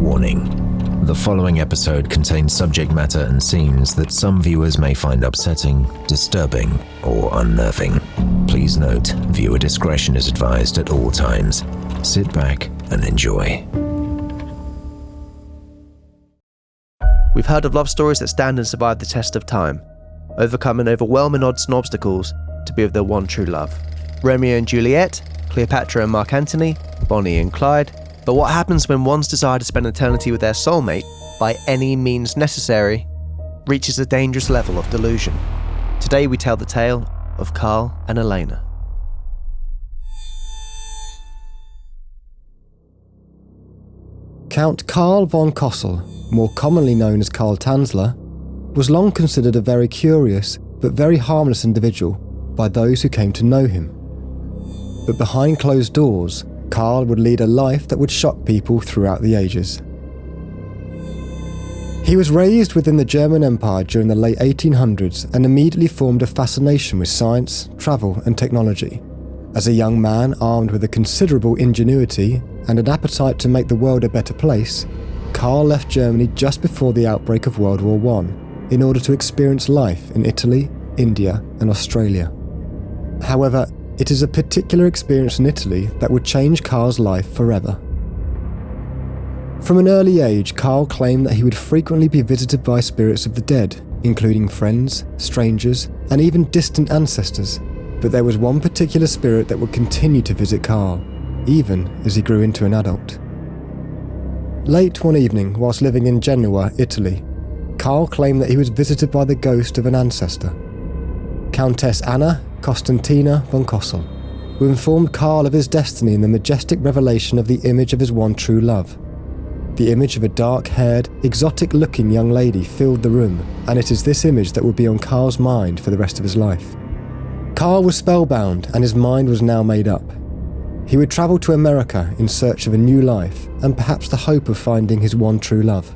Warning: the following episode contains subject matter and scenes that some viewers may find upsetting, disturbing, or unnerving. Please note, viewer discretion is advised at all times. Sit back and enjoy. We've heard of love stories that stand and survive the test of time, overcoming overwhelming odds and obstacles to be with their one true love. Romeo and Juliet, Cleopatra and Mark Antony, Bonnie and Clyde. But what happens when one's desire to spend eternity with their soulmate, by any means necessary, reaches a dangerous level of delusion? Today we tell the tale of Carl and Elena. Count Carl von Kossel, more commonly known as Carl Tanzler, was long considered a very curious but very harmless individual by those who came to know him. But behind closed doors, Carl would lead a life that would shock people throughout the ages. He was raised within the German Empire during the late 1800s and immediately formed a fascination with science, travel and technology. As a young man armed with a considerable ingenuity and an appetite to make the world a better place, Carl left Germany just before the outbreak of World War I in order to experience life in Italy, India and Australia. However, it is a particular experience in Italy that would change Carl's life forever. From an early age, Carl claimed that he would frequently be visited by spirits of the dead, including friends, strangers, and even distant ancestors. But there was one particular spirit that would continue to visit Carl, even as he grew into an adult. Late one evening, whilst living in Genoa, Italy, Carl claimed that he was visited by the ghost of an ancestor, Countess Anna Constantina von Kossel, who informed Carl of his destiny in the majestic revelation of the image of his one true love. The image of a dark-haired, exotic-looking young lady filled the room, and it is this image that would be on Carl's mind for the rest of his life. Carl was spellbound, and his mind was now made up. He would travel to America in search of a new life, and perhaps the hope of finding his one true love.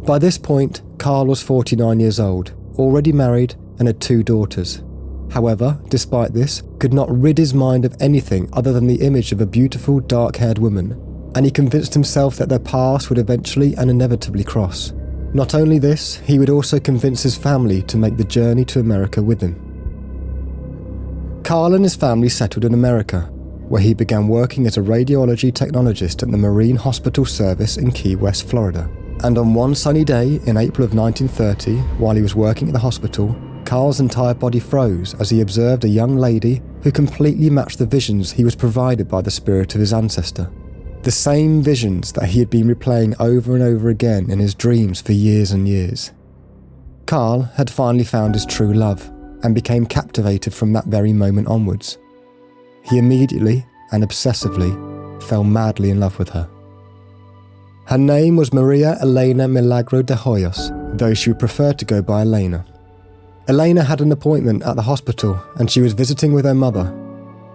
By this point, Carl was 49 years old, already married, and had 2 daughters. However, despite this, could not rid his mind of anything other than the image of a beautiful, dark-haired woman, and he convinced himself that their paths would eventually and inevitably cross. Not only this, he would also convince his family to make the journey to America with him. Carl and his family settled in America, where he began working as a radiology technologist at the Marine Hospital Service in Key West, Florida. And on one sunny day in April of 1930, while he was working at the hospital, Carl's entire body froze as he observed a young lady who completely matched the visions he was provided by the spirit of his ancestor. The same visions that he had been replaying over and over again in his dreams for years and years. Carl had finally found his true love and became captivated from that very moment onwards. He immediately and obsessively fell madly in love with her. Her name was Maria Elena Milagro de Hoyos, though she would prefer to go by Elena. Elena had an appointment at the hospital and she was visiting with her mother.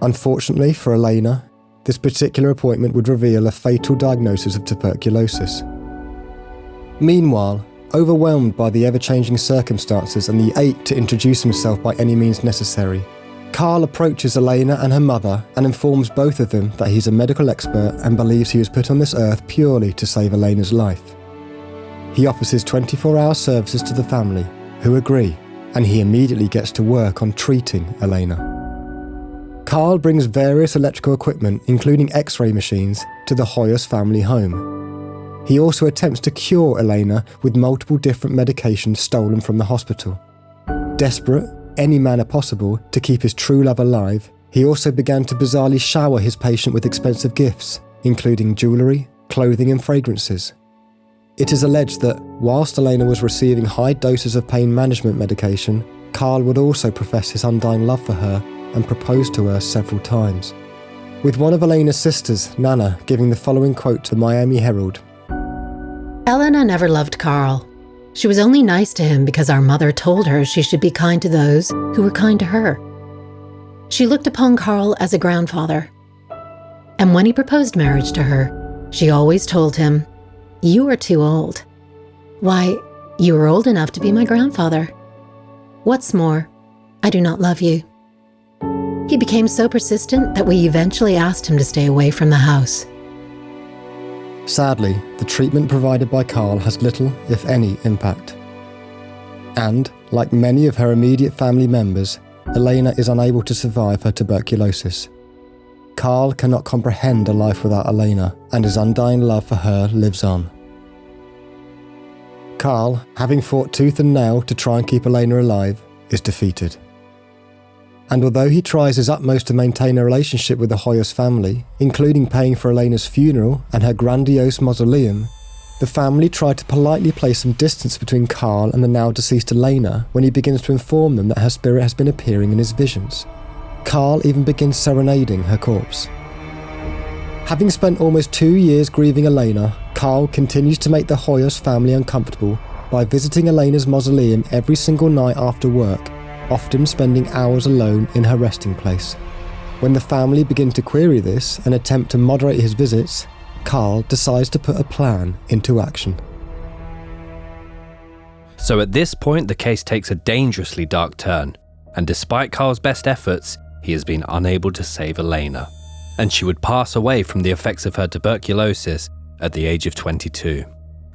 Unfortunately for Elena, this particular appointment would reveal a fatal diagnosis of tuberculosis. Meanwhile, overwhelmed by the ever-changing circumstances and the ache to introduce himself by any means necessary, Carl approaches Elena and her mother and informs both of them that he's a medical expert and believes he was put on this earth purely to save Elena's life. He offers his 24-hour services to the family, who agree, and he immediately gets to work on treating Elena. Carl brings various electrical equipment, including X-ray machines, to the Hoyos family home. He also attempts to cure Elena with multiple different medications stolen from the hospital. Desperate, any manner possible, to keep his true love alive, he also began to bizarrely shower his patient with expensive gifts, including jewellery, clothing and fragrances. It is alleged that, whilst Elena was receiving high doses of pain management medication, Carl would also profess his undying love for her and propose to her several times. With one of Elena's sisters, Nana, giving the following quote to the Miami Herald. Elena never loved Carl. She was only nice to him because our mother told her she should be kind to those who were kind to her. She looked upon Carl as a grandfather. And when he proposed marriage to her, she always told him, "You are too old. Why, you are old enough to be my grandfather. What's more, I do not love you." He became so persistent that we eventually asked him to stay away from the house. Sadly, the treatment provided by Carl has little, if any, impact. And, like many of her immediate family members, Elena is unable to survive her tuberculosis. Carl cannot comprehend a life without Elena, and his undying love for her lives on. Carl, having fought tooth and nail to try and keep Elena alive, is defeated. And although he tries his utmost to maintain a relationship with the Hoyos family, including paying for Elena's funeral and her grandiose mausoleum, the family try to politely place some distance between Carl and the now deceased Elena when he begins to inform them that her spirit has been appearing in his visions. Carl even begins serenading her corpse. Having spent almost 2 years grieving Elena, Carl continues to make the Hoyos family uncomfortable by visiting Elena's mausoleum every single night after work, often spending hours alone in her resting place. When the family begin to query this and attempt to moderate his visits, Carl decides to put a plan into action. So at this point, the case takes a dangerously dark turn, and despite Carl's best efforts, he has been unable to save Elena, and she would pass away from the effects of her tuberculosis at the age of 22.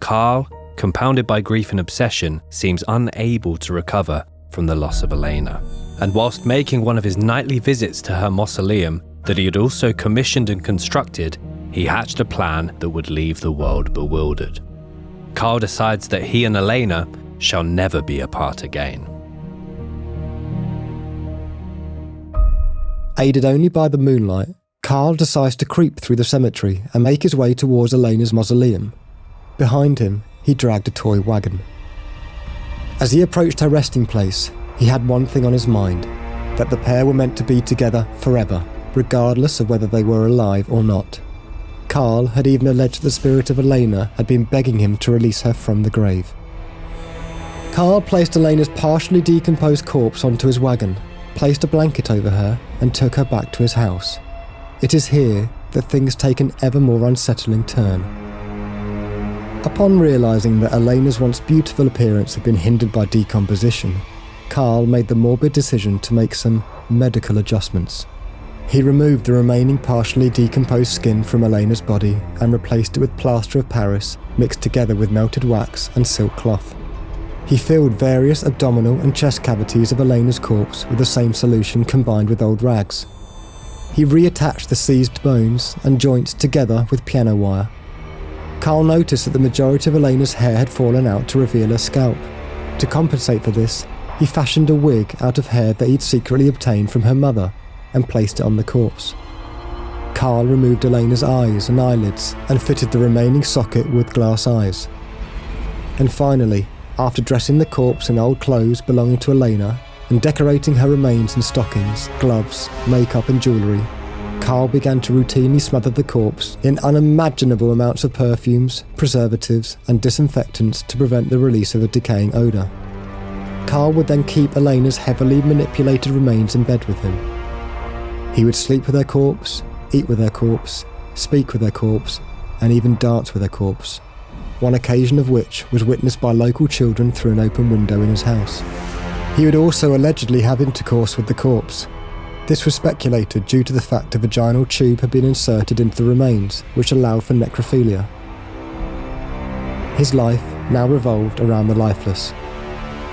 Carl, compounded by grief and obsession, seems unable to recover from the loss of Elena, and whilst making one of his nightly visits to her mausoleum that he had also commissioned and constructed, he hatched a plan that would leave the world bewildered. Carl decides that he and Elena shall never be apart again. Aided only by the moonlight, Carl decides to creep through the cemetery and make his way towards Elena's mausoleum. Behind him, he dragged a toy wagon. As he approached her resting place, he had one thing on his mind, that the pair were meant to be together forever, regardless of whether they were alive or not. Carl had even alleged the spirit of Elena had been begging him to release her from the grave. Carl placed Elena's partially decomposed corpse onto his wagon, placed a blanket over her, and took her back to his house. It is here that things take an ever more unsettling turn. Upon realising that Elena's once beautiful appearance had been hindered by decomposition, Carl made the morbid decision to make some medical adjustments. He removed the remaining partially decomposed skin from Elena's body and replaced it with plaster of Paris mixed together with melted wax and silk cloth. He filled various abdominal and chest cavities of Elena's corpse with the same solution combined with old rags. He reattached the seized bones and joints together with piano wire. Carl noticed that the majority of Elena's hair had fallen out to reveal her scalp. To compensate for this, he fashioned a wig out of hair that he'd secretly obtained from her mother and placed it on the corpse. Carl removed Elena's eyes and eyelids and fitted the remaining socket with glass eyes. And finally, after dressing the corpse in old clothes belonging to Elena and decorating her remains in stockings, gloves, makeup and jewellery, Carl began to routinely smother the corpse in unimaginable amounts of perfumes, preservatives and disinfectants to prevent the release of a decaying odour. Carl would then keep Elena's heavily manipulated remains in bed with him. He would sleep with her corpse, eat with her corpse, speak with her corpse, and even dance with her corpse, one occasion of which was witnessed by local children through an open window in his house. He would also allegedly have intercourse with the corpse. This was speculated due to the fact a vaginal tube had been inserted into the remains, which allowed for necrophilia. His life now revolved around the lifeless.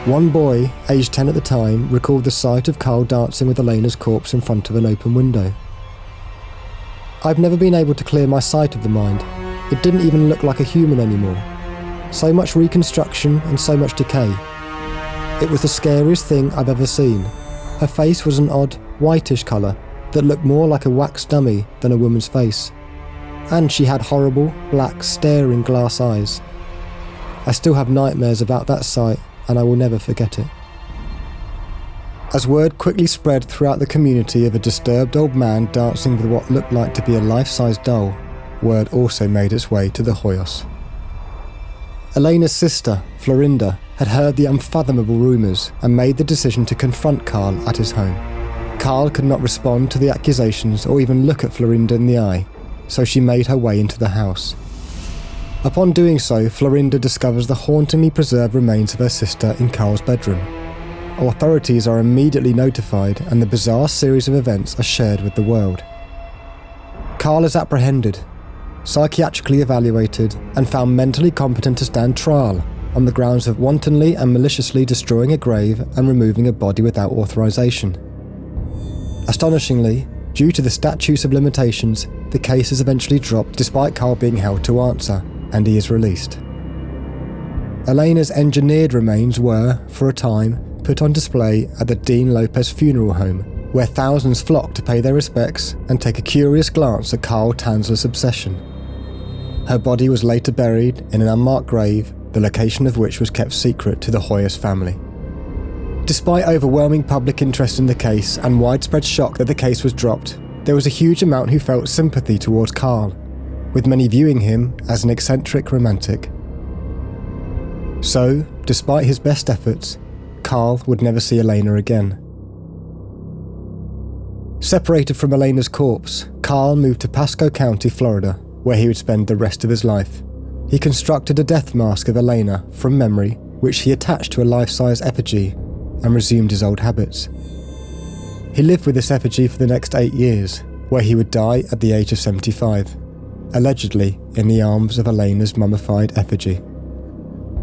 One boy, aged 10 at the time, recalled the sight of Carl dancing with Elena's corpse in front of an open window. "I've never been able to clear my sight of the mind. It didn't even look like a human anymore. So much reconstruction and so much decay. It was the scariest thing I've ever seen. Her face was an odd, whitish colour that looked more like a wax dummy than a woman's face. And she had horrible, black, staring glass eyes. I still have nightmares about that sight, and I will never forget it." As word quickly spread throughout the community of a disturbed old man dancing with what looked like to be a life-size doll, word also made its way to the Hoyos. Elena's sister, Florinda, had heard the unfathomable rumours and made the decision to confront Carl at his home. Carl could not respond to the accusations or even look at Florinda in the eye, so she made her way into the house. Upon doing so, Florinda discovers the hauntingly preserved remains of her sister in Carl's bedroom. Authorities are immediately notified and the bizarre series of events are shared with the world. Carl is apprehended, psychiatrically evaluated, and found mentally competent to stand trial on the grounds of wantonly and maliciously destroying a grave and removing a body without authorization. Astonishingly, due to the statutes of limitations, the case is eventually dropped despite Carl being held to answer, and he is released. Elena's engineered remains were, for a time, put on display at the Dean Lopez Funeral Home, where thousands flocked to pay their respects and take a curious glance at Carl Tanzler's obsession. Her body was later buried in an unmarked grave, the location of which was kept secret to the Hoyos family. Despite overwhelming public interest in the case and widespread shock that the case was dropped, there was a huge amount who felt sympathy towards Carl, with many viewing him as an eccentric romantic. So, despite his best efforts, Carl would never see Elena again. Separated from Elena's corpse, Carl moved to Pasco County, Florida, where he would spend the rest of his life. He constructed a death mask of Elena from memory, which he attached to a life-size effigy, and resumed his old habits. He lived with this effigy for the next 8 years, where he would die at the age of 75, allegedly in the arms of Elena's mummified effigy.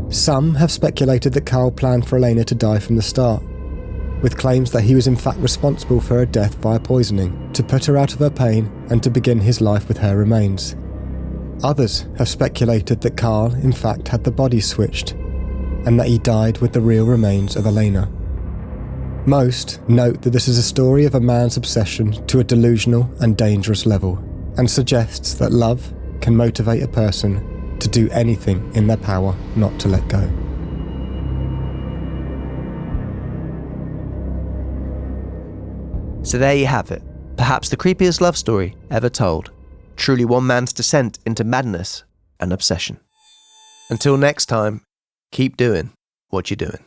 Some have speculated that Carl planned for Elena to die from the start, with claims that he was in fact responsible for her death via poisoning, to put her out of her pain and to begin his life with her remains. Others have speculated that Carl in fact had the body switched, and that he died with the real remains of Elena. Most note that this is a story of a man's obsession to a delusional and dangerous level, and suggests that love can motivate a person to do anything in their power not to let go. So there you have it, perhaps the creepiest love story ever told. Truly one man's descent into madness and obsession. Until next time, keep doing what you're doing.